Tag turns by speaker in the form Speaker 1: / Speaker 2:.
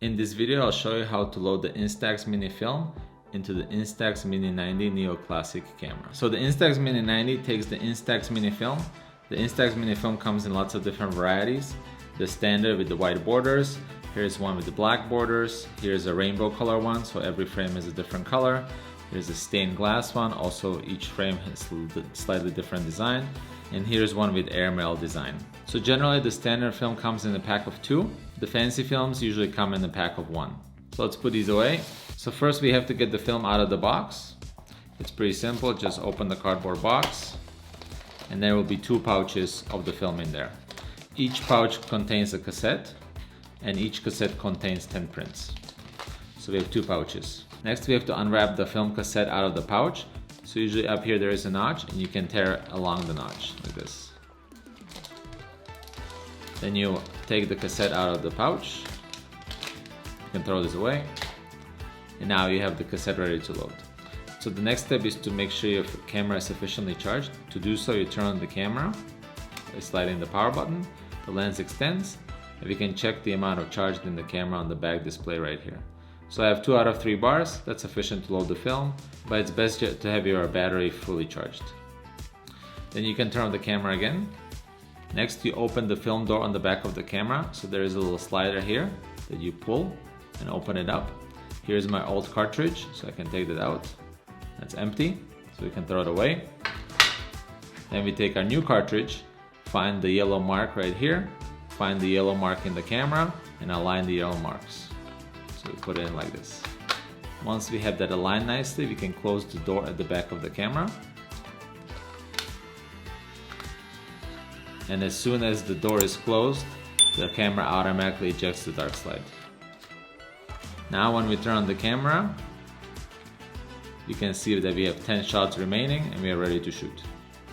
Speaker 1: In this video, I'll show you how to load the Instax Mini film into the Instax Mini 90 Neo Classic camera. So the Instax Mini 90 takes the Instax Mini film. The Instax Mini film comes in lots of different varieties. The standard with the white borders. Here's one with the black borders. Here's a rainbow color one, so every frame is a different color. Here's a stained glass one, also each frame has a slightly different design. And here's one with airmail design. So generally the standard film comes in a pack of 2. The fancy films usually come in a pack of 1. So let's put these away. So first we have to get the film out of the box. It's pretty simple, just open the cardboard box and there will be 2 pouches of the film in there. Each pouch contains a cassette and each cassette contains 10 prints. So we have 2 pouches. Next we have to unwrap the film cassette out of the pouch. So usually up here there is a notch and you can tear along the notch like this. Then you take the cassette out of the pouch. You can throw this away. And now you have the cassette ready to load. So the next step is to make sure your camera is sufficiently charged. To do so, you turn on the camera by sliding the power button. The lens extends. And you can check the amount of charge in the camera on the back display right here. So I have 2 out of 3 bars. That's sufficient to load the film, but it's best to have your battery fully charged. Then you can turn on the camera again. Next, you open the film door on the back of the camera. So there is a little slider here that you pull and open it up. Here's my old cartridge, so I can take that out. That's empty, so we can throw it away. Then we take our new cartridge, find the yellow mark right here, find the yellow mark in the camera, and align the yellow marks. So we put it in like this. Once we have that aligned nicely, we can close the door at the back of the camera. And as soon as the door is closed, the camera automatically ejects the dark slide. Now when we turn on the camera, you can see that we have 10 shots remaining and we are ready to shoot.